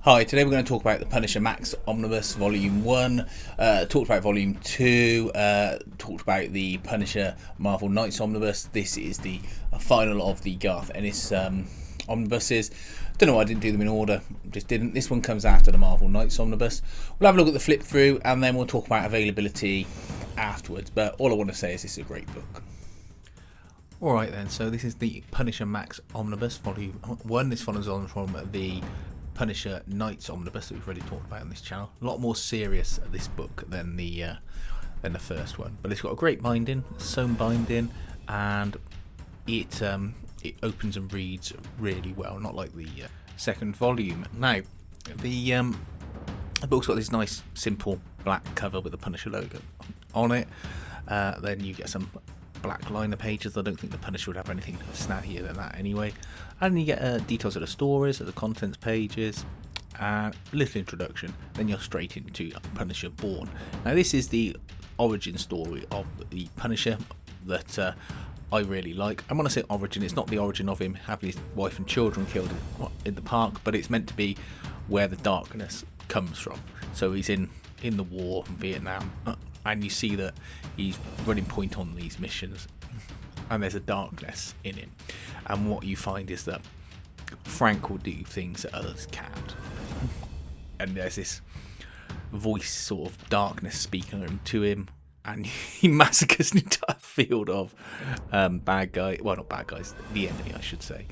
Hi, today we're going to talk about the Punisher Max Omnibus Volume 1, talked about Volume 2, talked about the Punisher Marvel Knights Omnibus. This is the final of the Garth Ennis omnibuses. Don't know why I didn't do them in order, just didn't. This one comes after the Marvel Knights Omnibus. We'll have a look at the flip through and then we'll talk about availability afterwards, but all I want to say is this is a great book. Alright then, so this is the Punisher Max Omnibus Volume 1. This follows on from the Punisher Knights Omnibus that we've already talked about on this channel. A lot more serious this book than the first one, but it's got a great binding, sewn binding, and it opens and reads really well, not like the second volume. Now, the book's got this nice simple black cover with the Punisher logo on it. Then you get some black liner pages. I don't think the Punisher would have anything snazzier than that anyway. And you get details of the stories, of the contents pages, a little introduction. Then you're straight into Punisher Born. Now this is the origin story of the Punisher that I really like. I want to say origin, it's not the origin of him having his wife and children killed in the park, but it's meant to be where the darkness comes from. So he's in the war in Vietnam, and you see that he's running point on these missions, and there's a darkness in him. And what you find is that Frank will do things that others can't. And there's this voice, sort of darkness speaking to him, and he massacres an entire field of bad guys. Well, not bad guys, the enemy, I should say.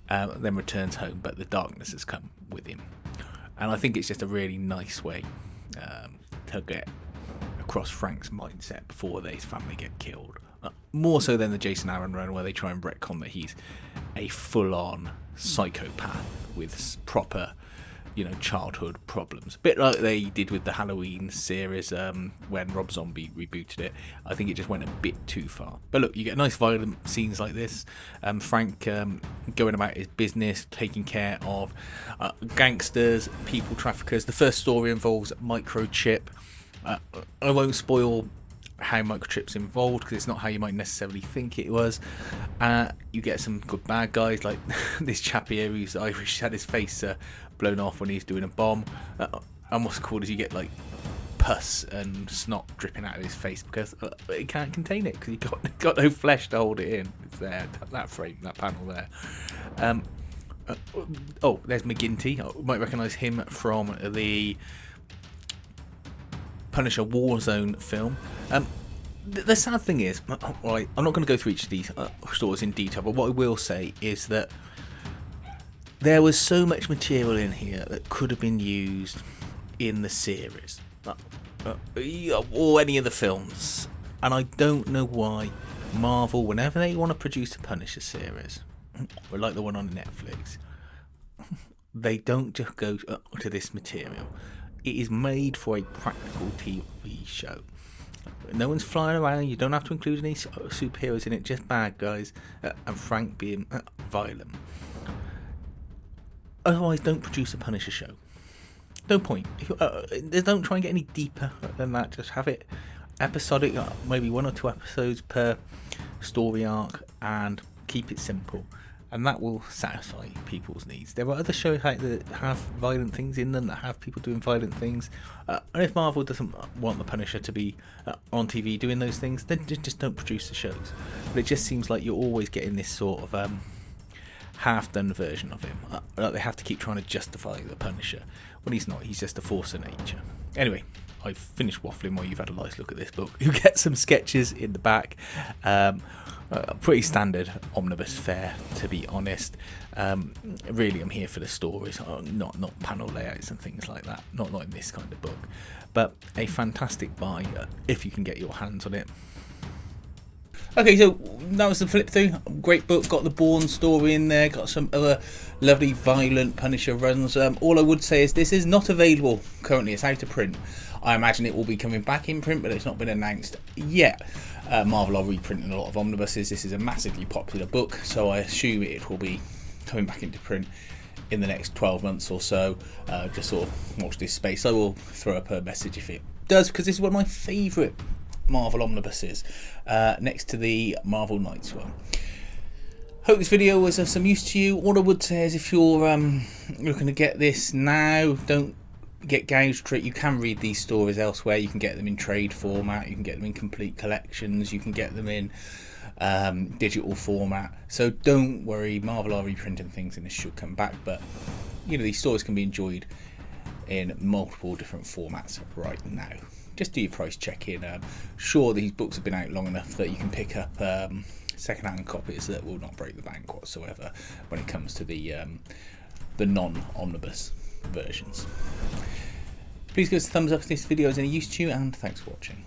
Then returns home, but the darkness has come with him. And I think it's just a really nice way to get across Frank's mindset before his family get killed. More so than the Jason Aaron run, where they try and retcon that he's a full-on psychopath with proper, childhood problems. A bit like they did with the Halloween series when Rob Zombie rebooted it. I think it just went a bit too far. But look, you get nice violent scenes like this. Frank going about his business, taking care of gangsters, people traffickers. The first story involves Microchip. I won't spoil how Microchip's involved because it's not how you might necessarily think it was. You get some good bad guys like this chap here who's Irish, had his face blown off when he's doing a bomb. And what's cool is you get like pus and snot dripping out of his face because it can't contain it because he got no flesh to hold it in. It's there, that frame, that panel there. There's McGinty. You might recognise him from the Punisher Warzone film. The sad thing is, right, I'm not going to go through each of these stories in detail, but what I will say is that there was so much material in here that could have been used in the series or any of the films, and I don't know why Marvel, whenever they want to produce a Punisher series, or like the one on Netflix, they don't just go to this material. It is made for a practical TV show. No one's flying around. You don't have to include any superheroes in it, just bad guys, and Frank being violent. Otherwise, don't produce a Punisher show. No point. Don't try and get any deeper than that. Just have it episodic, maybe 1 or 2 episodes per story arc, and keep it simple. And that will satisfy people's needs. There are other shows that have violent things in them, that have people doing violent things. And if Marvel doesn't want the Punisher to be on TV doing those things, then just don't produce the shows. But it just seems like you're always getting this sort of half-done version of him. Like they have to keep trying to justify the Punisher when he's not. He's just a force of nature. Anyway, I've finished waffling while you've had a nice look at this book. You get some sketches in the back. Pretty standard omnibus fare, to be honest. Really, I'm here for the stories, not panel layouts and things like that. Not in this kind of book, but a fantastic buy if you can get your hands on it. Okay, so that was the flip through. Great book, got the Bourne story in there, got some other lovely violent Punisher runs. All I would say is this is not available currently, it's out of print. I imagine it will be coming back in print, but it's not been announced yet. Marvel are reprinting a lot of omnibuses. This is a massively popular book, so I assume it will be coming back into print in the next 12 months or so. Just sort of watch this space. I will throw up a message if it does, because this is one of my favourite Marvel omnibuses, next to the Marvel Knights one. Hope this video was of some use to you. All I would say is if you're looking to get this now, don't get gouged for it. You can read these stories elsewhere. You can get them in trade format, you can get them in complete collections, you can get them in digital format. So don't worry, Marvel are reprinting things and this should come back, but you know, these stories can be enjoyed in multiple different formats right now. Just do your price check in. Sure, these books have been out long enough that you can pick up second-hand copies that will not break the bank whatsoever when it comes to the non-omnibus versions. Please give us a thumbs up if this video is any use to you, and thanks for watching.